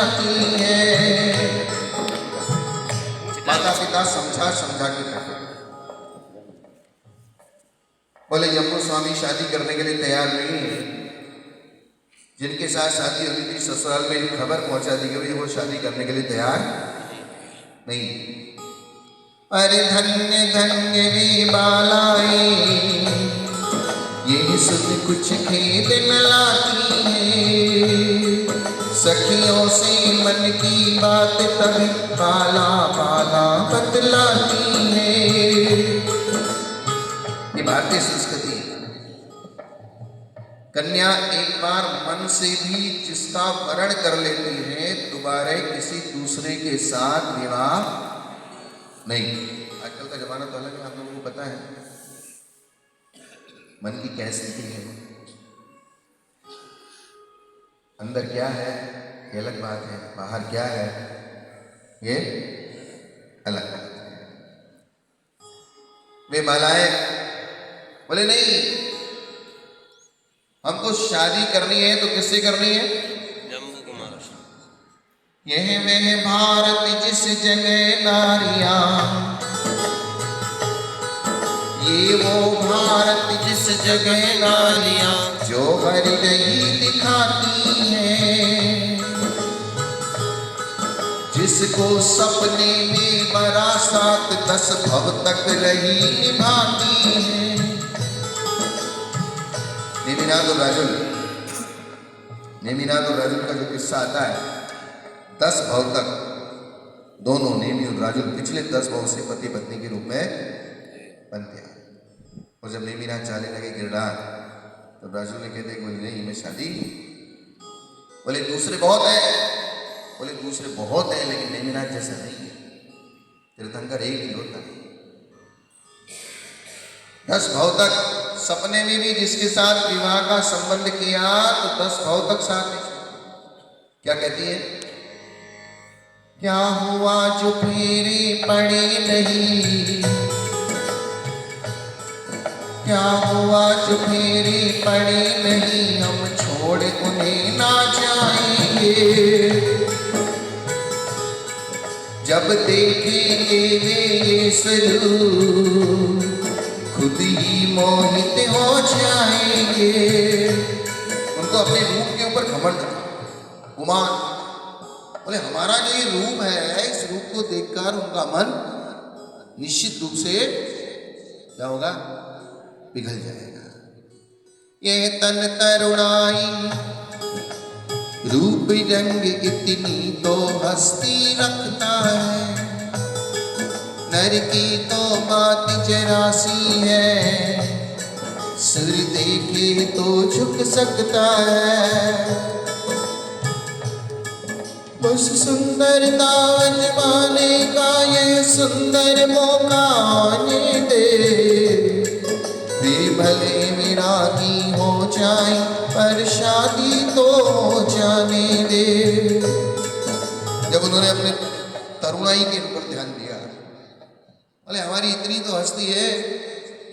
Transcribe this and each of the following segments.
जाती है। माता पिता समझा समझा के कहा, बोले जम्मू स्वामी शादी करने के लिए तैयार नहीं है। जिनके साथ शादी हुई थी ससुराल में खबर पहुंचा दी गई वो शादी करने के लिए तैयार नहीं। अरे धन्य धन्य वे बालाए, ये सुन कुछ खेद न लाती है। सखियों से मन की बात तभी बाला बाला बतलाती है। ये भारतीय संस्कृति है। कन्या एक बार मन से भी जिसका वरण कर लेती है, दोबारा किसी दूसरे के साथ विवाह नहीं। आजकल का जमाना तो अलग है, आप लोगों को पता है मन की क्या स्थिति है, अंदर क्या है ये अलग बात है, बाहर क्या है ये अलग बात है। वे बालाएं बोले नहीं, हमको शादी करनी है तो किससे करनी है? जम्मू कुमार। यह वह भारत जिस जगह नारियां, ये वो भारत जिस जगह नारियां जो हर गई दिखाती है। जिसको सपने में बरासात 10 भव तक रही निभाती है। नेमिनाथ और राजुल, नेमिनाथ और राजुल का जो किस्सा आता है, 10 भव तक दोनों नेमी और राजुल पिछले 10 भव से पति पत्नी के रूप में बनते हैं। और जब नेमिनाथ चाहने लगे गिरडार, तो राजुल ने कहते बोले नहीं मैं शादी, बोले दूसरे बहुत है, बोले दूसरे बहुत है लेकिन नेमिनाथ जैसा नहीं है, तीर्थंकर एक ही होता है। 10 भव तक सपने में भी जिसके साथ विवाह का संबंध किया तो 10 भव तक साथ नहीं। क्या कहती है? क्या हुआ जो फेरे पड़े नहीं, क्या हुआ जो फेरे पड़े नहीं, हम छोड़ उन्हें ना जाएंगे। जब देखेंगे वे ये स्वरूप खुद ही मोहित हो जाएंगे। उनको अपने रूप के ऊपर घमंड था, गुमान। बोले हमारा जो ये रूप है, इस रूप को देखकर उनका मन निश्चित रूप से क्या होगा? पिघल जाएगा। ये तन तरुणाई रूप रंग इतनी तो हस्ती रखता है। नर की तो बात जरा सी है, सुर देखे तो झुक सकता है। बस सुंदरता अजमाने का ये सुंदर मौका आने दे। वे भले विरागी हो जाए पर शादी तो हो जाने दे। जब उन्होंने अपने तरुणाई के ऊपर ध्यान दिया, बोले हमारी इतनी तो हस्ती है,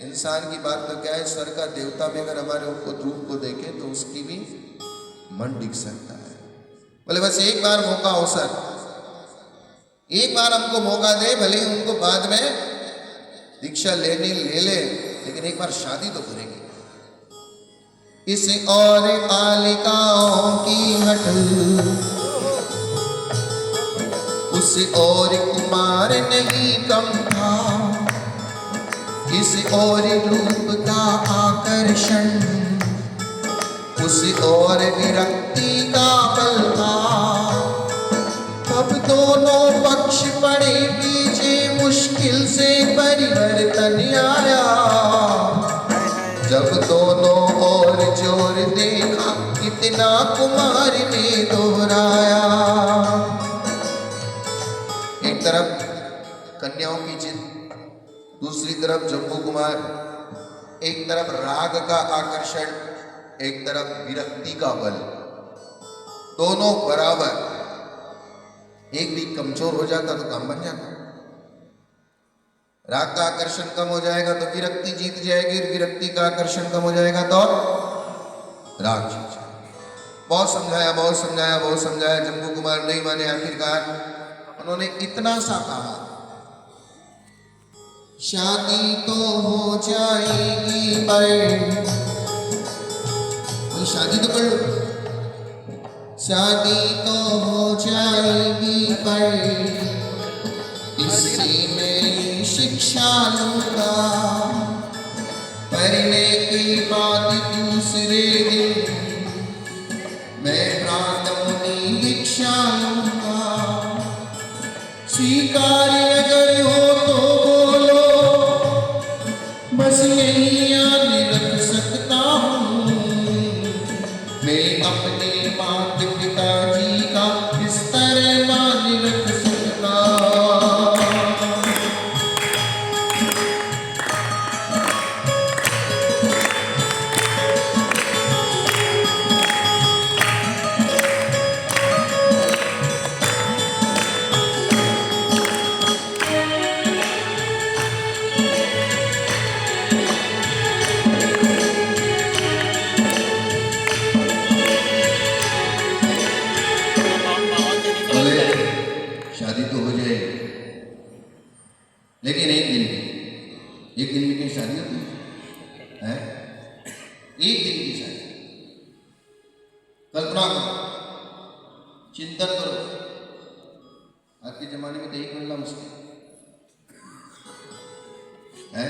इंसान की बात तो क्या है, स्वर का देवता भी अगर हमारे रूप को देखे तो उसकी भी मन डिग सकता है। बोले बस एक बार मौका हो सर, एक बार हमको मौका दे, भले ही उनको बाद में दीक्षा लेने ले ले, लेकिन एक बार शादी तो करेंगे। इस और बालिकाओं की हट उस और कुमार नहीं कम था। इस और रूप का आकर्षण उस और विरक्ति का बल था। तब दोनों पक्ष पड़े पीछे, मुश्किल से परिवर्तन आया। जब दोनों और जोर देखा, कितना कुमार ने दोहराया। एक तरफ कन्याओं की जिद, दूसरी तरफ जम्मू कुमार, एक तरफ राग का आकर्षण, एक तरफ विरक्ति का बल, दोनों बराबर। एक भी कमजोर हो जाता तो काम बन जाता। राग का आकर्षण कम हो जाएगा तो विरक्ति जीत जाएगी, विरक्ति का आकर्षण कम हो जाएगा तो राग जीत जाएगा। बहुत समझाया, जम्बू कुमार नहीं माने। आखिरकार उन्होंने इतना सा कहा, शादी तो हो जाएगी पर, शादी तो कर लो, शादी तो हो जाएगी पर इससे मैं शिक्षा लूंगा, पढ़ने के बाद दूसरे दिन मैं प्रातमुनि दीक्षा लूंगा। स्वीकार्य अगर हो तो बोलो, बस यही याद रख सकता हूँ, मैं अपने माता पिताजी का इस तरह मान रख सकता। शादी तो हो जाए, लेकिन एक दिन में क्या शादी होती है? एक दिन की शादी। कल्पना करो, चिंतन करो, आज के जमाने में तो एक मिलना मुश्किल है।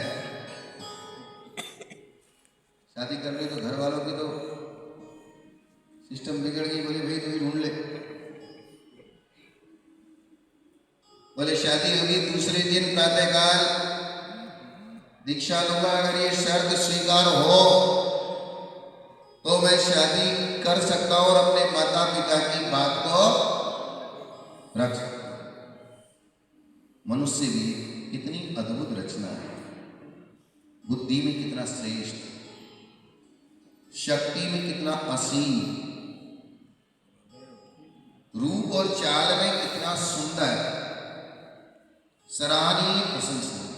शादी कर ले तो घर वालों की तो सिस्टम बिगड़ गई, बोले भाई तू भी ढूंढ ले, बोले शादी होगी दूसरे दिन प्रातःकाल दीक्षा लूंगा, अगर ये शर्त स्वीकार हो तो मैं शादी कर सकता हूं और अपने माता पिता की बात को रख सकता हूं। मनुष्य भी कितनी अद्भुत रचना है, बुद्धि में कितना श्रेष्ठ, शक्ति में कितना असीम, रूप और चाल में कितना सुंदर, सराहनीय प्रशंसनीय,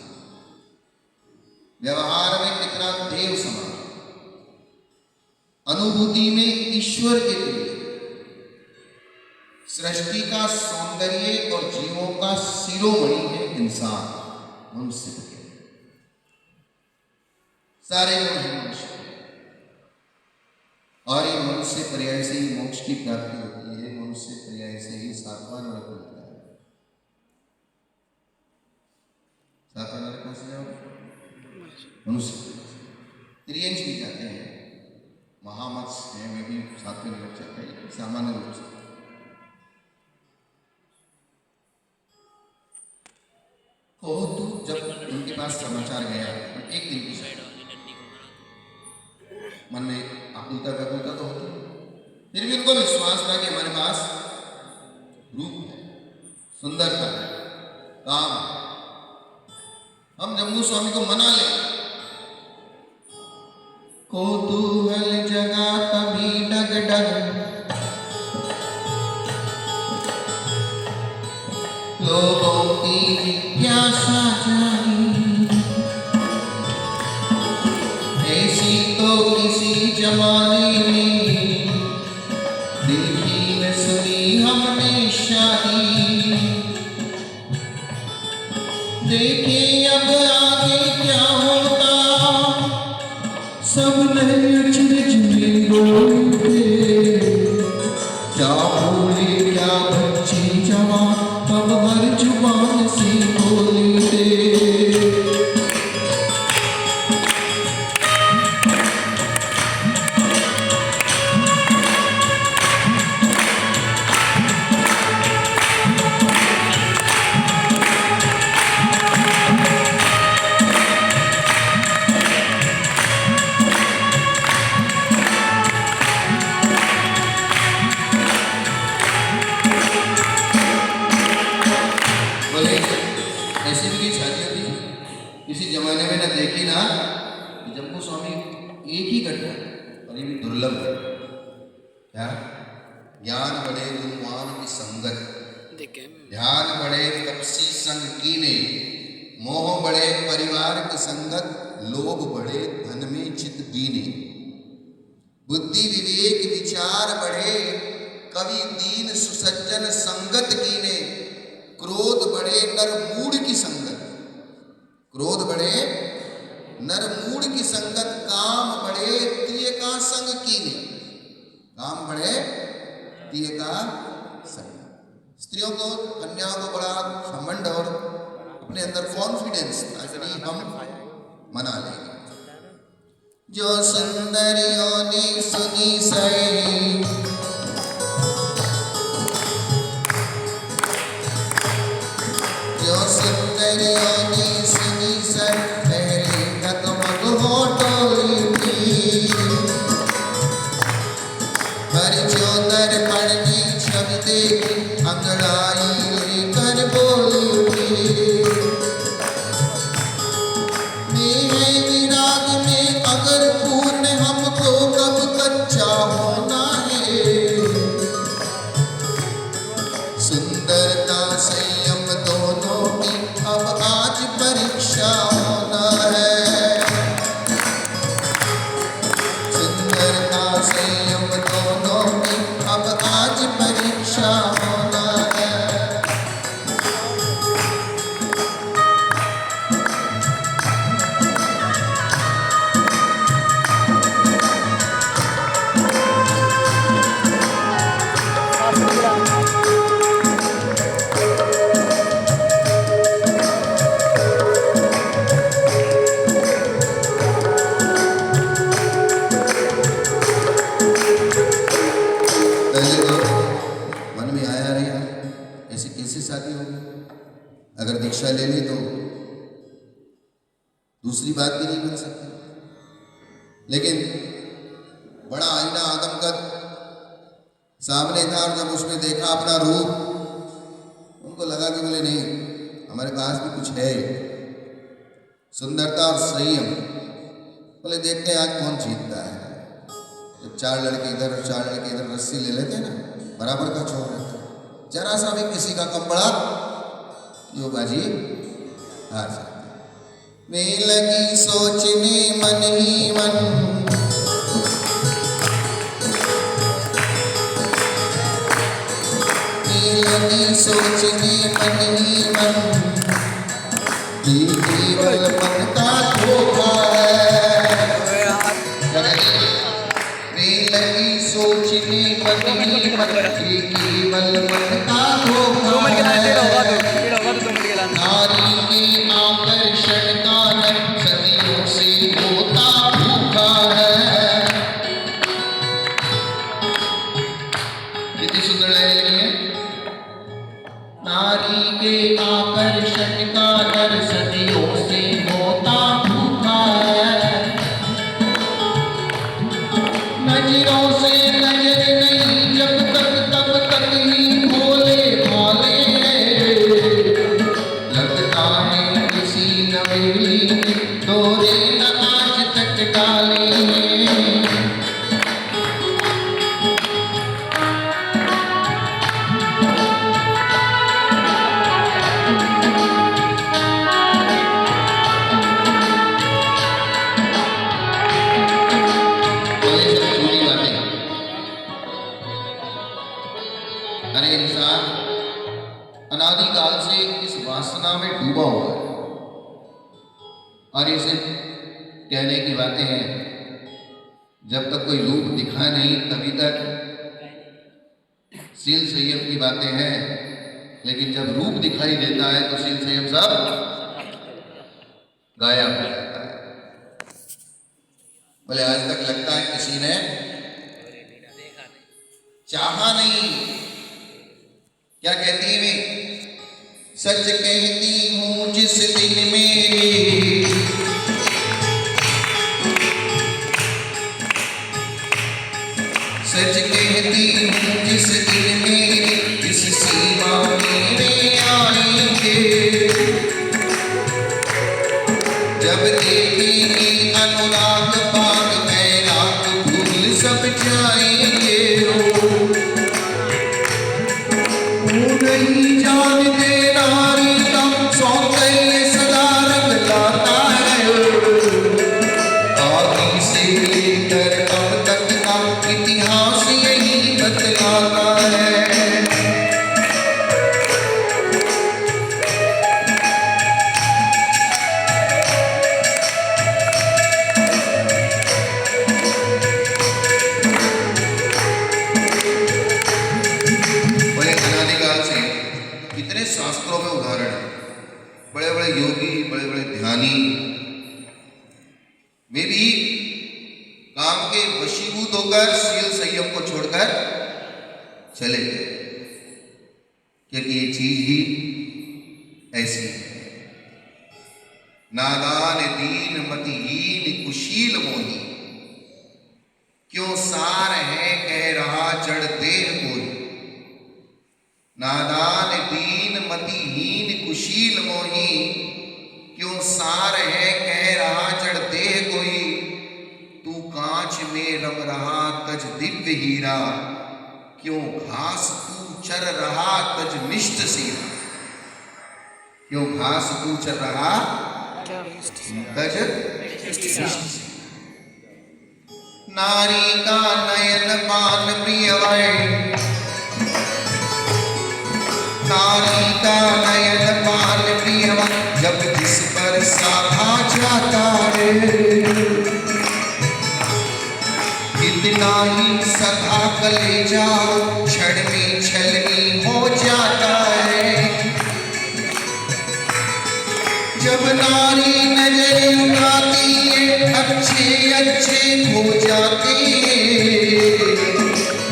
व्यवहार में कितना देव समान, अनुभूति में ईश्वर के तुल्य, सृष्टि का सौंदर्य और जीवों का शिरोमणि है इंसान, मनुष्य के सारे गुण हैं मनुष्य, और ये मनुष्य पर्याय से ही मोक्ष की प्राप्ति होती है, मनुष्य पर्याय से ही सातवां नरक मिलता है। सातवां नरक कहां से जाओगे? मनुष्य। त्रियंश भी जाते हैं, महामत्स्य है, वे भी सातवें नरक जाते हैं सामान्य रूप से। तो जब उनके पास समाचार गया, एक दिन की शायद मन में आकुलता व्याकुलता तो होती, फिर भी उनको विश्वास था कि हमारे पास रूप है, सुंदरता है, काम है, हम जम्बू स्वामी को मना ले। कौतूहल जगा तभी डग डग, लोगों की जिज्ञासा जागी, ऐसी तो किसी जमाने में देखी न सुनी हमने शादी। देखे अब आगे क्या होता, सब नए अचरज में बोलते, क्या बोले क्या बच्चे जवान, अब हर जुबान से बोलते। ऐसी भी शादी होती किसी जमाने में न देखी ना, जम्बू स्वामी एक ही घटना, और ये भी दुर्लभ है। क्या? ज्ञान बढ़े गुणवान की संगत, ध्यान बढ़े तपसी संग कीने, मोह बढ़े परिवार की संगत, लोभ बढ़े धन में चित दीने। बुद्धि विवेक विचार बढ़े, कवि दीन सुसज्जन संगत कीने, क्रोध बढ़े नर मूढ़ की संगत, क्रोध बढ़े नर मूढ़ की संगत, काम बढ़े तिय का संग कीने, काम बढ़े तिय का संग। स्त्रियों को, कन्याओं को बड़ा घमंड और अपने अंदर कॉन्फिडेंस था कि हम मना लेंगे। जो सुंदरियों ने सुनी सही, जो सुंदरियों ने सुनी सही, पहले डगमग होठों की, पर जो दर्पण में छवि देखी, अंगड़ाई लेकर बोली उठी। मैं विराग में अगर पूर्ण, हमको कब कच्चा होना है। सुंदरता संयम दोनों की अब आज परीक्षा होना है। सुंदरता संयम दोनों की अब आज परीक्षा होना है। अगर दीक्षा ले ली तो दूसरी बात भी नहीं बन सकती, लेकिन बड़ा आईना आदम का सामने था और जब उसने देखा अपना रूप, उनको लगा कि बोले नहीं, हमारे पास भी कुछ है, सुंदरता और संयम। बोले देखते हैं आज कौन जीतता है। जब चार लड़के इधर और चार लड़के इधर रस्सी ले लेते हैं ना, बराबर का छोड़ रहता है, जरा सा भी किसी का कम पड़ा यो बाजी हार जाती। मैं लगी सोचने मन ही मन, मैं लगी सोचने मन ही मन, ये केवल मन का धोखा है। मैं लगी सोचने मन ही मन, ये केवल मन का धोखा है। नारी के आकर्षण का नर सदियों से होता भूखा है। कितनी सुंदर लाइन लिखी है। नारी के आकर्षण का नर सदियों से होता भूखा है। नजरों से नजर नहीं जब तक, तब तक ही भोले भाले डोरे न आज तक डाले हैं। अरे इंसान अनादिकाल से इस वासना में डूबा हुआ है, और ये सिर्फ कहने की बातें हैं। जब तक कोई रूप दिखा नहीं तभी तक शील संयम की बातें हैं, लेकिन जब रूप दिखाई देता है तो शील संयम सब गायब हो जाता है। बोले आज तक लगता है किसी ने चाहा नहीं। क्या कहती है वे? सच कहती हूँ जिस दिन मेरी सच कहती हूँ जिस दिन मेरी इस सीमा मेरे आएंगे, जब देखेंगे अनुराग पाग बैराग भूल सब जाएंगे। नहीं जानते नारी का सौंदर्य सदा रंग लाता है। बड़े योगी, बड़े बड़े ध्यानी वे भी काम के वशीभूत होकर शील संयम को छोड़कर चले गए, क्योंकि ये चीज ही ऐसी है। नादान दीन मतिहीन कुशील मोही, क्यों सार है कह रहा जड़ देह कोई। नादान दीन मतिहीन कुशील मोही, क्यों सार है कह रहा जड़ देह कोई। तू कांच में रम रहा तज दिव्य हीरा, क्यों घास तू चर रहा तज मिष्ट सीरा। क्यों घास तू चर रहा तज मिष्ट सीरा। नारी का नयन पान प्रिय वै, नारी का नयन पान प्रिय वै, जब जिस पर साधा जाता है। कितना ही सधा कले जाओ, क्षण में छलनी हो जाता है। जब नारी नजर उठाती है, अच्छे अच्छे हो जाती है।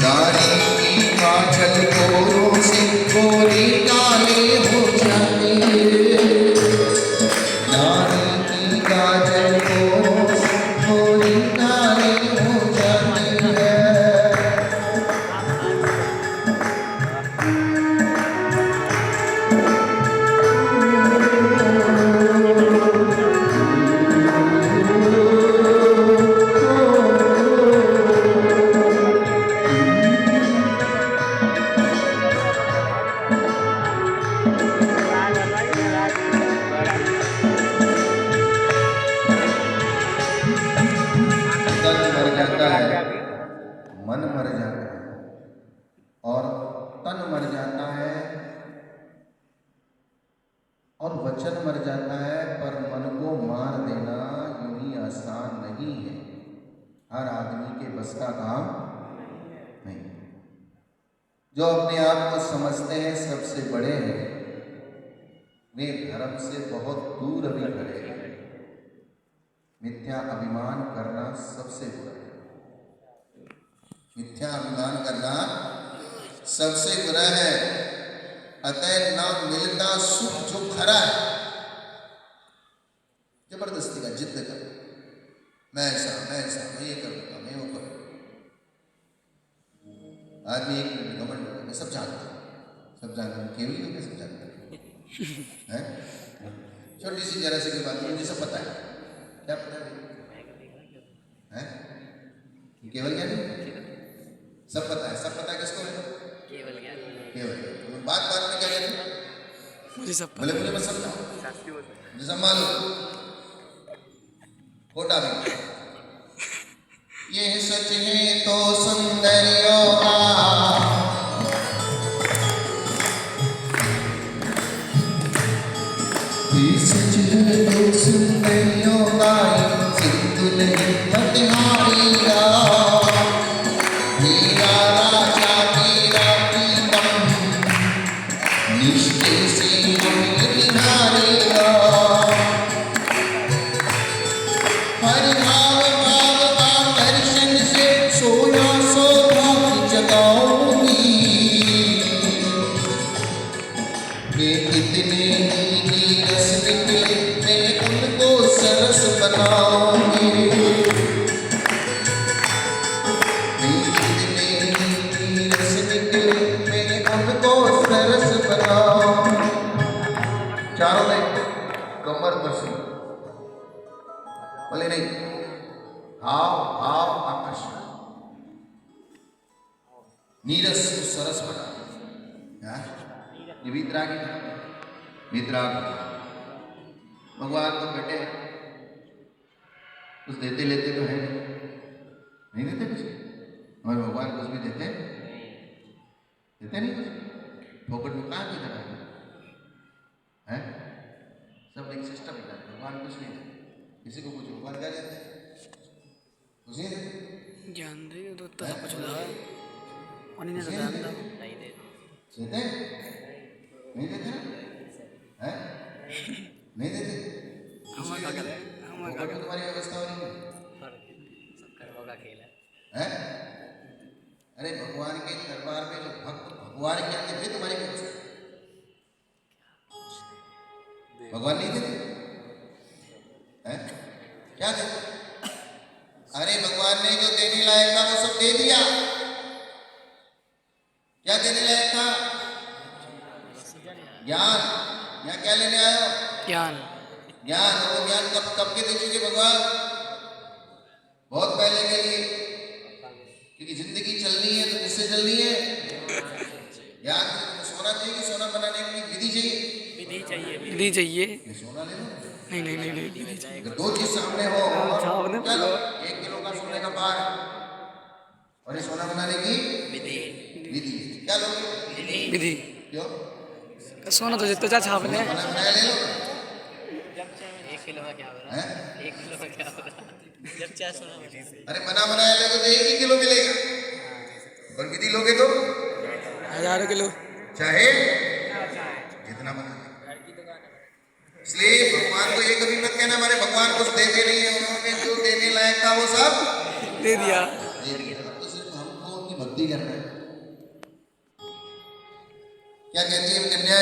नारी की काजल गोरों से गोरी काले हो जाती है। नारी की काजल गोरों से गोरी काले हो जाती है। मन मर जाता है और तन मर जाता है और वचन मर जाता है, पर मन को मार देना यूं ही आसान नहीं है। हर आदमी के बस का काम नहीं। जो अपने आप को समझते हैं सबसे बड़े हैं, वे धर्म से बहुत दूर अभी खड़े हैं। मिथ्या अभिमान करना सबसे बुरा है। मिथ्या अभिमान करना सबसे बुरा है। अतः न मिलता सुख जो खरा है, जबरदस्ती का जिद कर, मैं ऐसा मैं ये करूंगा, मैं वो करूंगा। आदमी एक मिनट घमंड होगा, मैं सब जानता हूँ, सब जानता हूँ, केवल होकर सब जानता है। छोटी सी जरा सी की बात मुझे सब पता है। क्या पता है? केवल क्या नहीं, सब पता है। सब पता है किसको है? केवल ज्ञान। केवल बात में क्या कहते हैं? मुझे सब बोले, मुझे बस समझाओ, मुझे सब मालूम। खोटा भी। ये सच है तो सुंदरियों का, ये सच है तो सुंदरियों का, सिंधु नहीं मतिहारी का। मेरा राजा मेरा प्रीतम, निष्ठे से निहारेगा। हर भाव आकर्षण से सोया सौभाग्य जगाऊंगी। वे कितने ही रस निकले, मैं उनको सरस बनाऊंगी। चारों में कमर बसी, बोले नहीं, हाव भाव आकर्षण, नीरस को सरस बना। ये वितरागी, वितराग भगवान तो बेटे कुछ देते लेते तो है नहीं देते कुछ, और भगवान कुछ भी देते नहीं कुछ। फोकट में कहाँ की तरह है? सब एक सिस्टम है। भगवान कुछ नहीं देते। किसी को पूछो भगवान क्या देते हैं? कुछ नहीं देते। जान दे तो सब कुछ लगा उन्हीं ने तो जान दो नहीं देते ना, हैं? नहीं देते? हम क्या करें, हम क्या करें, तुम्हारी व्यवस्था हो रही सब कर्मों का खेल है? अरे भगवान के दरबार में जो भक्त भगवान के आते थे तुम्हारी व्यवस्था, भगवान नहीं देते हैं? क्या देते? अरे भगवान ने जो देने लायक था वो सब दे दिया। क्या देने लायक था? ज्ञान। यहाँ क्या लेने आए हो? ज्ञान। ज्ञान। और वो ज्ञान कब कब के दे चुके भगवान? बहुत पहले के लिए। क्योंकि जिंदगी चलनी है तो किससे चलनी है? ज्ञान से। तो सोना चाहिए कि सोना बनाने की विधि चाहिए? विधि चाहिए। ये सोना ले लो। नहीं नहीं नहीं नहीं विधि चाहिए। अगर दो चीज सामने हो, सामने चलो 1 किलो का सोने का बार और ये सोना बनाने की विधि। क्या लोगे? विधि। क्यों? सोना तो जितना चाहे छाप ले। बना बनाया ले लो। 1 किलो का क्या होगा? हैं? 1 किलो का क्या होगा? जब चाहे सोना विधि से। अरे बना बनाया ले तो 1 ही किलो मिलेगा, और विधि लोगे तो 1000 किलो। चाहे जितना बना। इसलिए भगवान को ये कभी मत कहना हमारे भगवान कुछ देते नहीं है, उन्होंने जो देने लायक था वो सब दे दिया। तो सिर्फ हमको उनकी भक्ति करना है। क्या कहती है कन्या?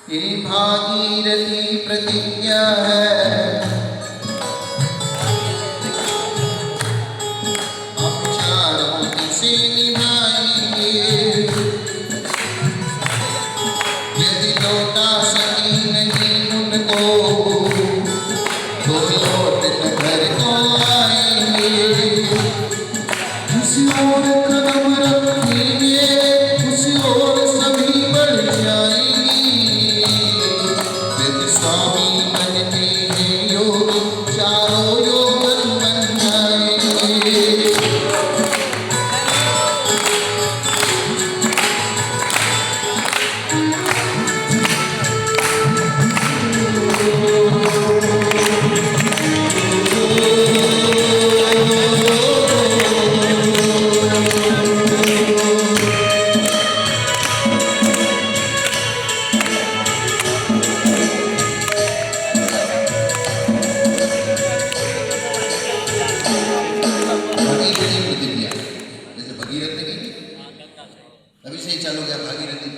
ये भागीरथी प्रतिज्ञा है, हम चारों इसे निभाएंगे। यदि लौटा सकी नहीं उनको तो लौट न घर को आएंगे। जिस ओर कदम रखेंगे उस ओर सभी बढ़ जाएंगी। यदि स्वामी बनते हैं योगी चारों योगन बन जाएंगे। भगीरथी प्रतिज्ञा, जैसे भगीरथ ने की अभी से ही चालू गया भागीरथी।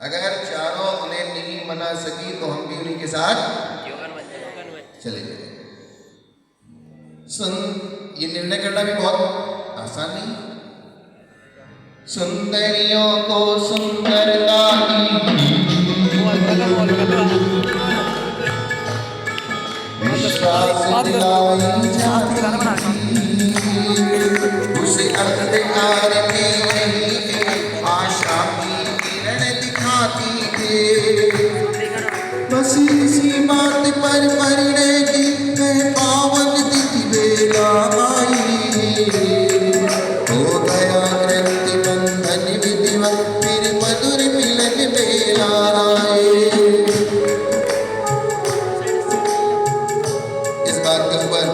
अगर चारों उन्हें नहीं मना सकी तो हम भी उन्हीं के साथ चले गए। सुन, ये निर्णय करना भी बहुत आसान नहीं। सुंदरियों को सुंदरता की विश्वास दिलाई जाती, उसे अंधकार में नहीं आशा की किरण दिखाती है। बस इसी बात पर परिणय की पावन तिथि बेला आई। हो गया कृति बंधन विधिवत फिर मधुर मिलन बेला आए। इस बात के ऊपर,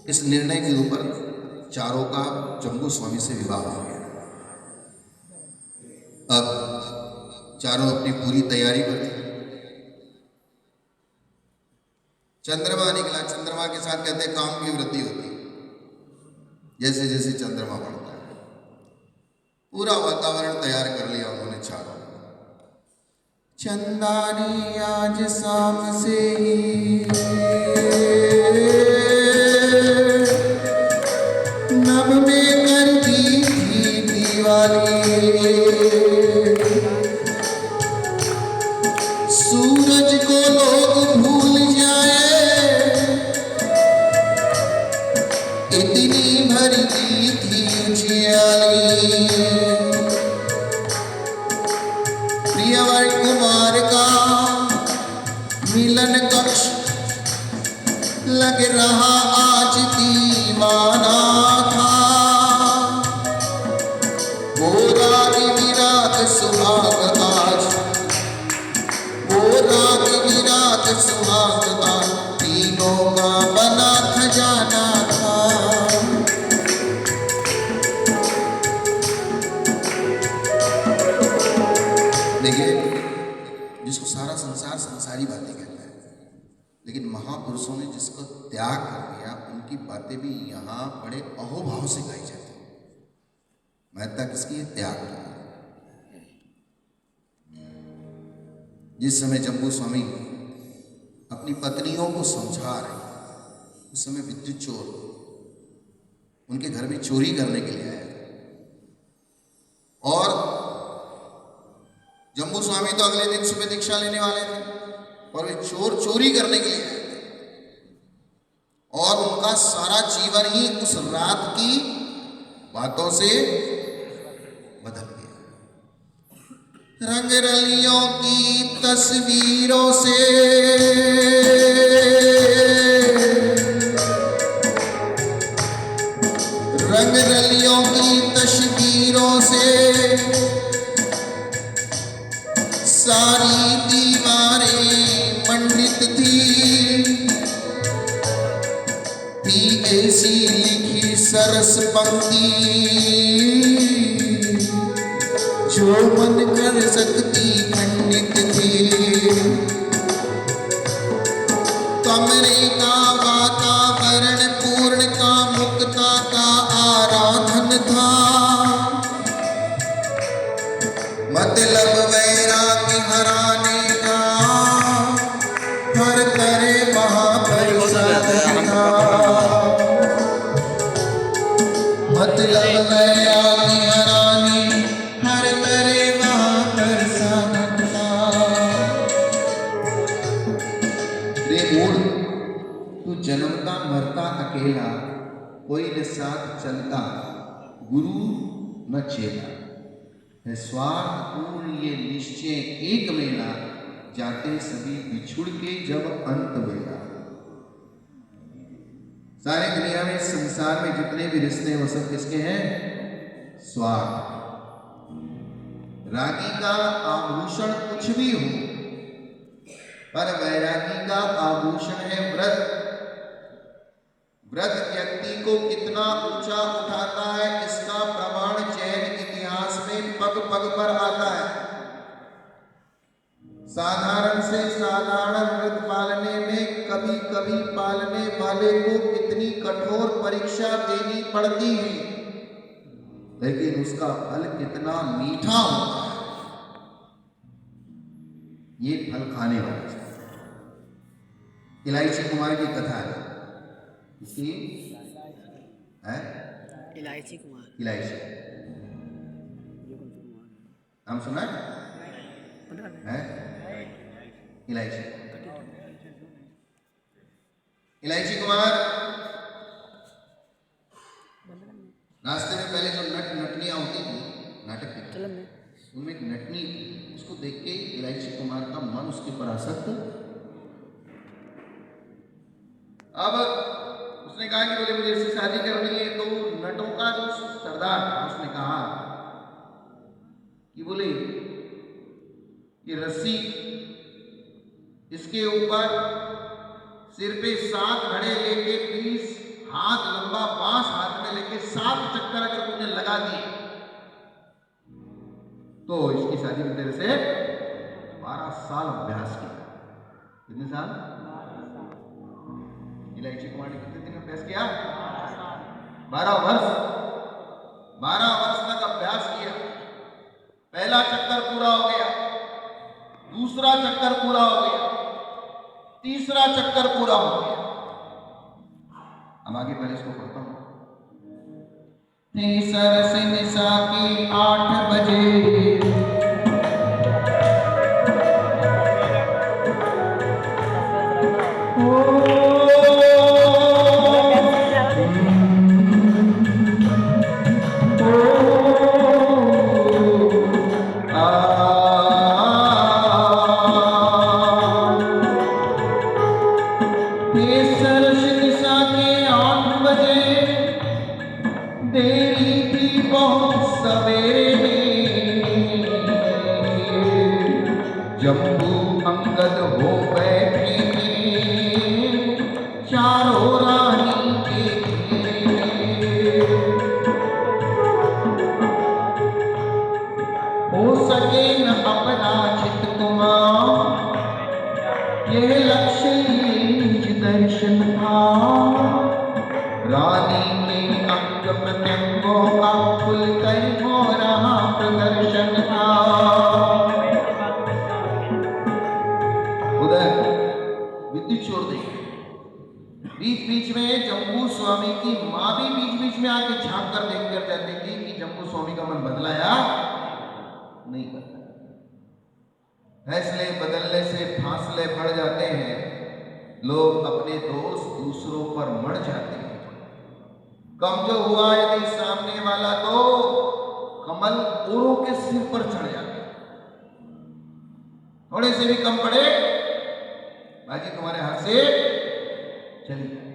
इस निर्णय के ऊपर चारों का जम्बू स्वामी से विवाह हो गया। अब चारों अपनी पूरी तैयारी पर थे। चंद्रमा निकला। चंद्रमा के साथ कहते हैं काम की वृद्धि होती है। जैसे जैसे चंद्रमा बढ़ता है, पूरा वातावरण तैयार कर लिया उन्होंने चारों। चंदानी आज शाम से ही नभ में कर दी थी दिवाली। सूरज को लोग भूल जाए इतनी भर दी थी उजियाली। प्रियवर कुमार का मिलन कक्ष लग रहा आज दीवाना था। वो राग विराग बातें भी यहाँ बड़े अहोभाव से गाई जाती हैं। महत्ता किसकी है? त्याग की। जिस समय जम्बू स्वामी अपनी पत्नियों को समझा रहे, उस समय विद्युत चोर उनके घर में चोरी करने के लिए आया और जम्बू स्वामी तो अगले दिन सुबह दीक्षा लेने वाले थे और वे चोर चोरी करने के लिए आए थे और उनका सारा जीवन ही उस रात की बातों से बदल गया। रंग रलियों की तस्वीरों से रंग रलियों की तस्वीरों से सारी दीवारें मंडित थी ऐसी लिखी सरस पंक्ति जो मन कर सकती खंडित थी। कमरे का वातावरण पूर्ण का मुक्ता का आराधन था, मतलब वैराग्य हराने का हर करे महापरिसाधन था, मतलब वैराग्य हराने हर करे महापरिसाधन था। रे मूल तू जन्मता मरता अकेला, कोई न साथ चलता गुरु न चेला, है स्वार्थ पूर्ण ये निश्चय एक मेला, जाते सभी बिछुड़ के जब अंत वेला। सारे दुनिया में संसार में जितने भी रिश्ते हैं वो सब किसके हैं? स्वार्थ। रागी का आभूषण कुछ भी हो, पर वैरागी का आभूषण है व्रत। व्रत व्यक्ति को कितना ऊंचा उठाता है इसका प्रमाण जैन इतिहास में पग पग पर आता है। साधारण से साधारण व्रत पालने में कभी कभी पालने वाले को कितनी कठोर परीक्षा देनी पड़ती है, लेकिन उसका फल कितना मीठा होता है, ये फल खाने वाले। इलायची कुमार की कथा है, इसकी है इलायची कुमार। इलायची नाम सुना है? इलायची इलायची कुमार रास्ते में पहले जो नटनियां होती थी नाटक की, उनमें एक नटनी थी, उसको देख के इलायची कुमार का मन उसके पर आसक्त। अब उसने कहा कि बोले मुझे इससे शादी करनी है, तो नटों का जो सरदार था उसने कहा कि बोले ये रस्सी, इसके ऊपर सिर पे 7 घड़े लेके 20 हाथ लंबा बांस हाथ में लेके 7 चक्कर अगर तुमने लगा दिए तो इसकी शादी में तेरे से 12 साल अभ्यास किया। कितने साल? इलायची कुमार ने कितने दिन अभ्यास किया? 12 वर्ष। 12 वर्ष तक अभ्यास किया। पहला चक्कर पूरा हो गया, दूसरा चक्कर पूरा हो गया, तीसरा चक्कर पूरा हो गया। अब आगे पहले इसको पढ़ता हूं। सरस निशा की 8 बजे जम्बू अंगद हो बैठी चारों रानी के हो सके न अपना चित कुमार, यह लक्ष्य निज दर्शन था। प्रत्यंगों का खुल कर हो रहा प्रदर्शन। उधर विद्युत छोड़ देंगे। बीच बीच में जम्बू स्वामी की माँ भी बीच बीच में आके झांक कर देख कर जाती थी कि जम्बू स्वामी का मन बदलाया नहीं बदला। फैसले बदलने से फासले बढ़ जाते हैं, लोग अपने दोस्त दूसरों पर मर जाते हैं। कम जो हुआ यदि सामने वाला तो कमल औरों के सिर पर चढ़ जाते। थोड़े से भी कम पड़े बाजी तुम्हारे हाथ से चली जाए।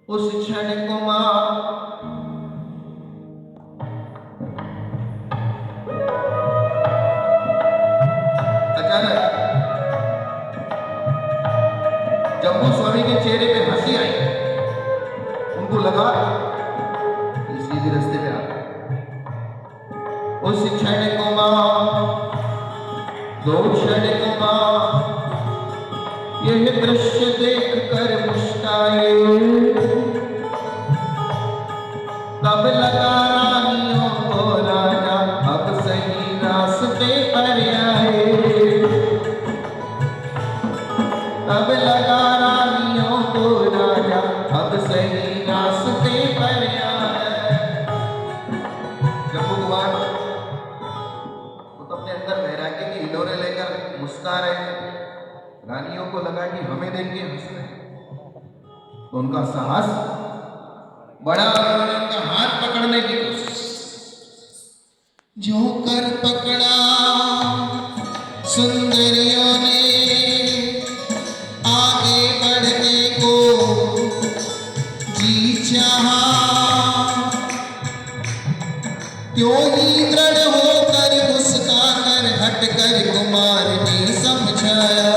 उस क्षण को मां अचानक जम्बू स्वामी के चेहरे पे हंसी आई। उनको लगा कि सीधे रास्ते पे आ। उस क्षण को मां, दो क्षण को मां यह दृश्य देख कर मुस्काए। तब लगा रानियों को राजा अब सही रास्ते पर आए। तब लगा रानियों को राजा अब सही रास्ते पर आए। जम्बू कुमार वो तो अपने अंदर वैराग्य की हिलोरे लेकर मुस्कुरा रहे थे। रानियों को लगा कि हमें देख के हंस रहे, तो उनका साहस बड़ा। उन्होंने उनका हाथ पकड़ने की कोशिश, जो कर पकड़ा सुंदरियों ने आगे बढ़ने को जी चाहा। क्यों ही दृढ़ होकर मुस्का कर हट कर कुमार ने समझाया।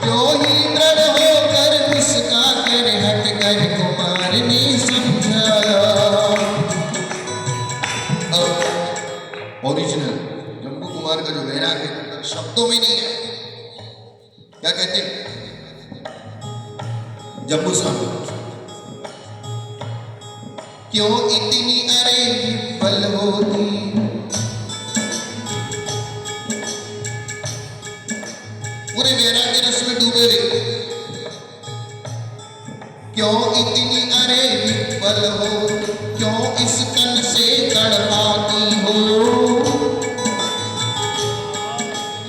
क्यों ही दृढ़ होकर मुस्का कर हट कर कुमार ने समझाया। ओरिजिनल जम्बू कुमार का जो वैराग्य है शब्दों में नहीं है। क्या कहते हैं जम्बू स्वामी, क्यों इतनी अरे बल होती। पूरे वैराग्य रस में डूबे हुए, क्यों इतनी अरे बल हो, क्यों इस तन से तड़पाती हो।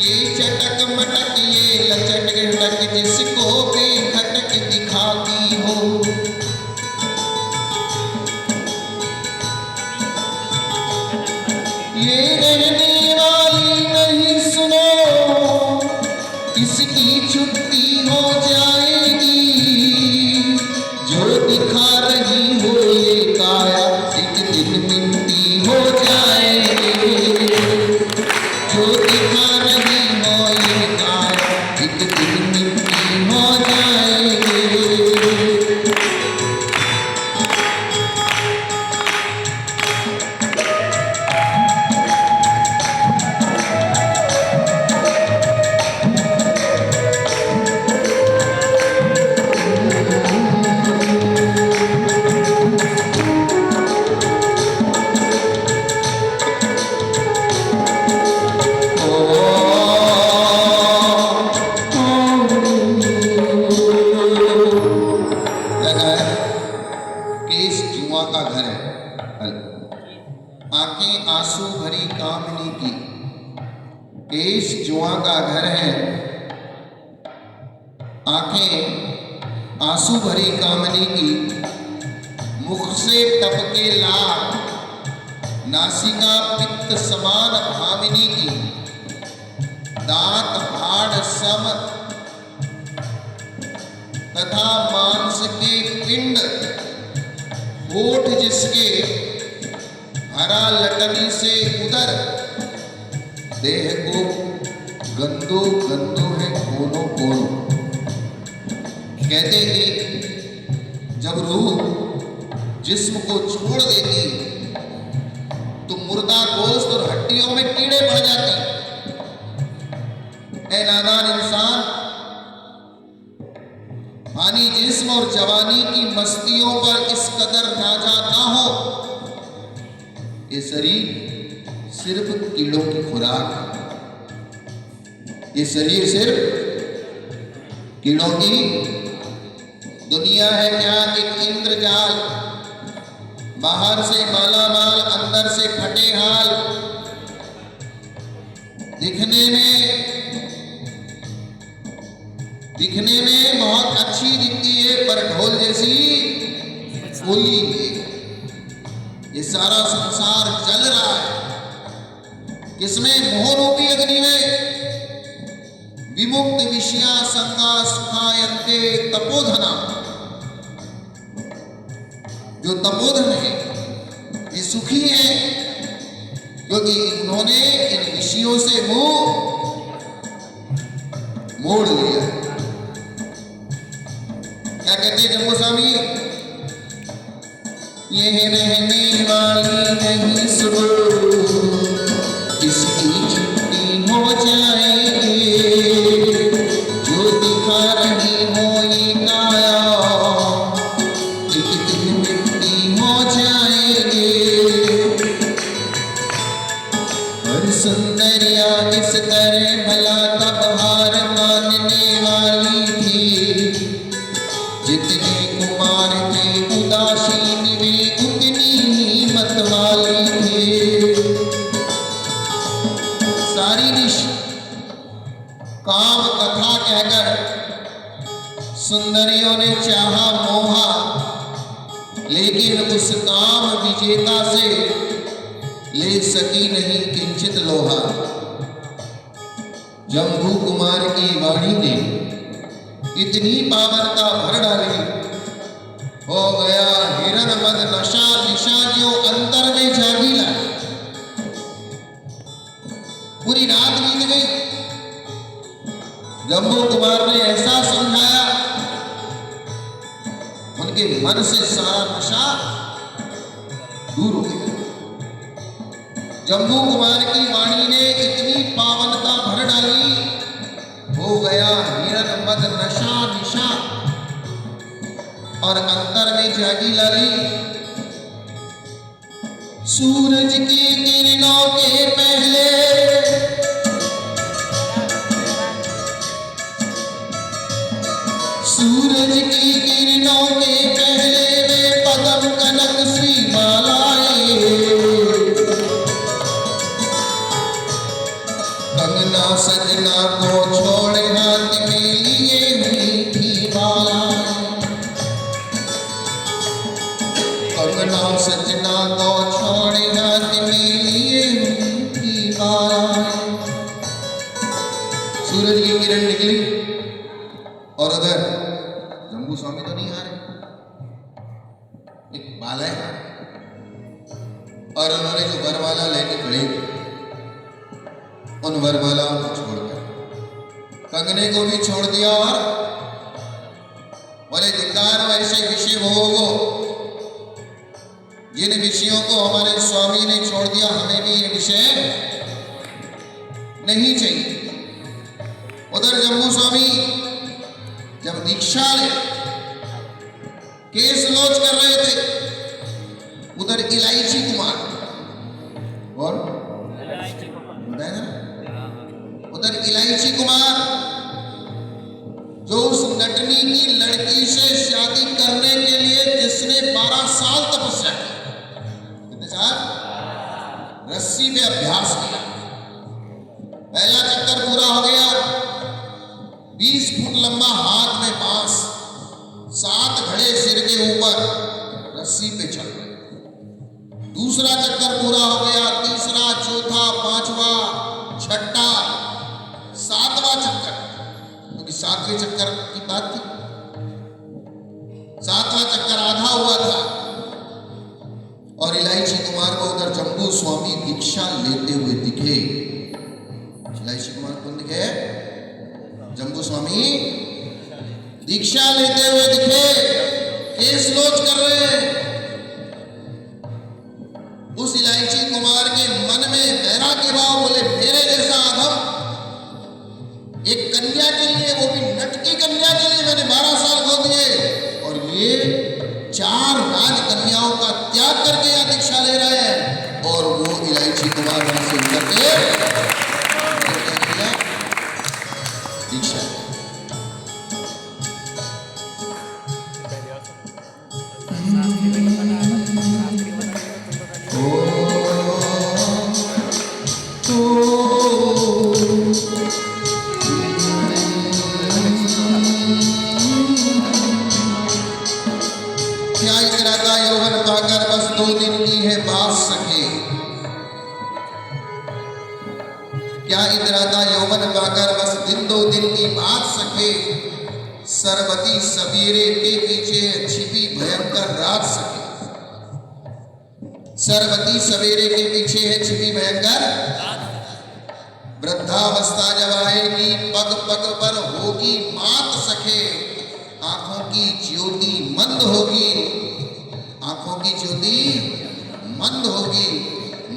ये चटक मटक ये लचक लटक जिसको बेखटक दिखाती हो। ये रहने वाली नहीं सुनो, इसकी छुट्टी हो जाएगी। जो दिखा रही हो ये काया एक दिन मिट्टी हो जाएगी। जो दिखा रही हो ये काया एक दिन मिट्टी हो जाएगी। का घर है। आंखें आंसू भरी कामनी की, केश जुआ का घर है। आंखें आंसू भरी कामनी की, मुख से टपके लाल, नासिका पित्त समान भामिनी की, दांत भाड़ सम तथा मांस के पिंड, होठ जिसके हरा लटनी से उदर, देह को गंदो गंदो है कोनो कोनो। कहते कि जब रूह जिस्म को छोड़ देती तो मुर्दा गोश्त और हड्डियों में कीड़े पड़ जाते। ऐ नादान इंसान, पानी जिस्म और जवानी की मस्तियों पर इस कदर राजा ना हो। ये शरीर सिर्फ कीड़ों की खुराक है। ये शरीर सिर्फ कीड़ों की दुनिया है। क्या एक इंद्रजाल, बाहर से मालामाल, अंदर से फटे हाल, दिखने में बहुत अच्छी दिखती है पर ढोल जैसी बोली है। ये सारा संसार जल रहा है किसमें? मोह रूपी अग्नि में। विमुक्त विषया संगा सुखायन्ते तपोधना। जो तपोधन है ये सुखी है क्योंकि इन्होंने इन विषयों से मुंह मोड़ लिया। क्या कहते हैं जम्मू स्वामी? ये रहने वाली नहीं सुनो, इसकी छुट्टी हो जाएगी। जो दिखा रही हो ये काया, एक दिन मिट्टी हो जाएगी। और सुंदरिया इस तरह भला तब हार मानने वाली थी। जितने कुमार थे उदासीन वे उतनी ही मतवाली थे। सारी निश काम कथा कहकर सुंदरियों ने चाहा मोहा, लेकिन उस काम विजेता से ले सकी नहीं किंचित लोहा। जम्बू कुमार की वाणी ने इतनी पावनता भर डाली, हो गया हिरण मद नशा निशा जो अंतर में जागीला। पूरी रात बीत गई, जम्बू कुमार ने ऐसा समझाया, उनके मन से सारा नशा दूर हो गया। जम्बू कुमार की वाणी ने इतनी पावनता भर डाली, हो गया हिरण मद नशा निशा और अंतर में जागी लाली। सूरज की किरणों के पहले सूरज की किरणों के पहले वे पदम कनक श्री मालाए। कंगना सजना को छोड़ हाथ में लिए हुई थी मालाएं। कंगना सजना को छोड़ हाथ में लिए हुई थी मालाएं। सूरज की किरण निकली और उधर जम्बू स्वामी तो नहीं आ रहे, एक बाला है और उन्होंने जो वरमाला लेके खड़े उन वरमालाओं को छोड़कर कंगने को भी छोड़ दिया और बोले धिक्कार वैसे विषय भोगो। जिन विषयों को हमारे स्वामी ने छोड़ दिया हमें भी ये विषय नहीं चाहिए। उधर जम्बू स्वामी जब दीक्षा ले केस लॉन्च कर रहे थे, उधर इलायची कुमार और उधर इलायची कुमार जो उस नटनी की लड़की से शादी करने के लिए जिसने 12 साल तपस्या की, कितने साल? रस्सी पे अभ्यास किया। पहला चक्कर पूरा हो गया, 20 फुट लंबा हाथ में बांस, 7 घड़े सिर के ऊपर रस्सी पे चल रहे। दूसरा चक्कर पूरा हो गया, तीसरा, चौथा, 5वां, छठा, 7वां चक्कर, क्योंकि 7वें चक्कर की बात थी। 7वां चक्कर आधा हुआ था और इलायची कुमार को उधर जम्बू स्वामी दीक्षा लेते हुए दिखे। इलायची कुमार कौन दिखे? जम्बू स्वामी दीक्षा लेते हुए दिखे, केस लॉन्च कर रहे हैं। उस इलायची कुमार के मन में वैराग्य भाव, बोले मेरे जैसा आदम एक कन्या के लिए, वो भी नट की कन्या के लिए मैंने 12 साल खो दिए और तेरा था यौवन पाकर बस दिन दो दिन की बात सके, सरबती सवेरे के पीछे छिपी भयंकर रात सके। सरबती सवेरे के पीछे है छिपी भयंकर, वृद्धावस्था जब आएगी पग पग पर होगी मात सके, आंखों की ज्योति मंद होगी, आंखों की ज्योति मंद होगी,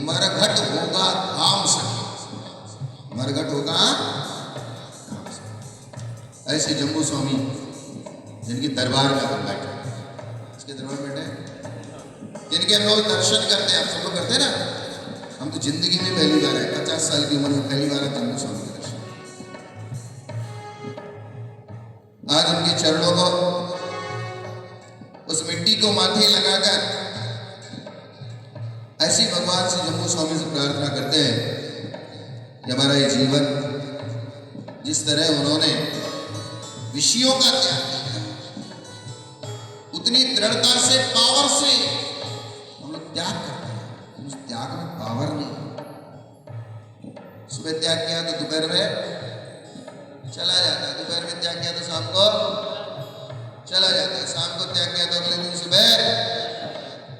मरघट होगा धाम सके, मरघट होगा। ऐसे जम्बू स्वामी जिनकी दरबार में हम बैठे, इसके दरबार में बैठे, जिनके हम लोग दर्शन करते हैं, आप सब लोग करते हैं ना, हम तो जिंदगी में पहली बार है, 50 साल की उम्र में पहली बार है जम्बू स्वामी के दर्शन। आज उनके चरणों को, उस मिट्टी को माथे लगाकर ऐसी भगवान से जम्बू स्वामी से प्रार्थना करते हैं कि हमारा ये जीवन जिस तरह उन्होंने विषयों का त्याग किया, उतनी दृढ़ता से, पावर से हम लोग त्याग करते हैं। उस त्याग में पावर नहीं। सुबह त्याग किया तो दोपहर में चला जाता है, दोपहर में त्याग किया तो शाम को चला जाता है, शाम को त्याग किया तो अगले दिन सुबह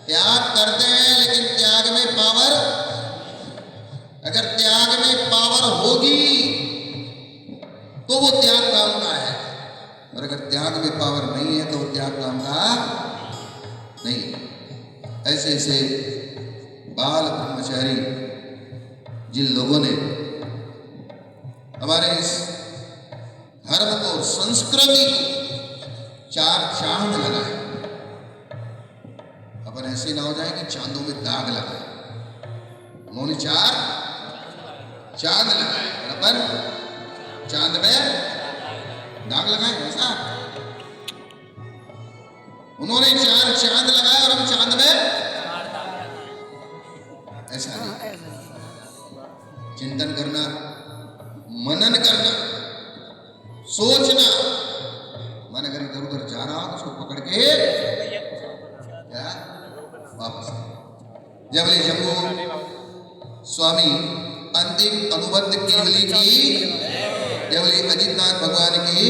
त्याग करते हैं। लेकिन त्याग में पावर, अगर त्याग में पावर होगी तो वो त्याग काम का है, और अगर त्याग में पावर नहीं है तो वो त्याग काम का नहीं। ऐसे ऐसे बाल ब्रह्मचारी जिन लोगों ने हमारे इस धर्म को, संस्कृति को 4 चांद लगाए, अपन ऐसे ना हो जाए कि चांदों में दाग लगाए। उन्होंने 4 चांद लगाए और अपन चांद में दाग लगाए। ऐसा उन्होंने 4 चांद लगाए और हम चांद में, ऐसा नहीं। चिंतन करना, मनन करना, सोचना, मन अगर इधर उधर जा रहा हो तो उसको पकड़ के क्या वापस। जब ले जम्बू स्वामी अंतिम अनुबंध केवली की, जब ले अजितनाथ भगवान की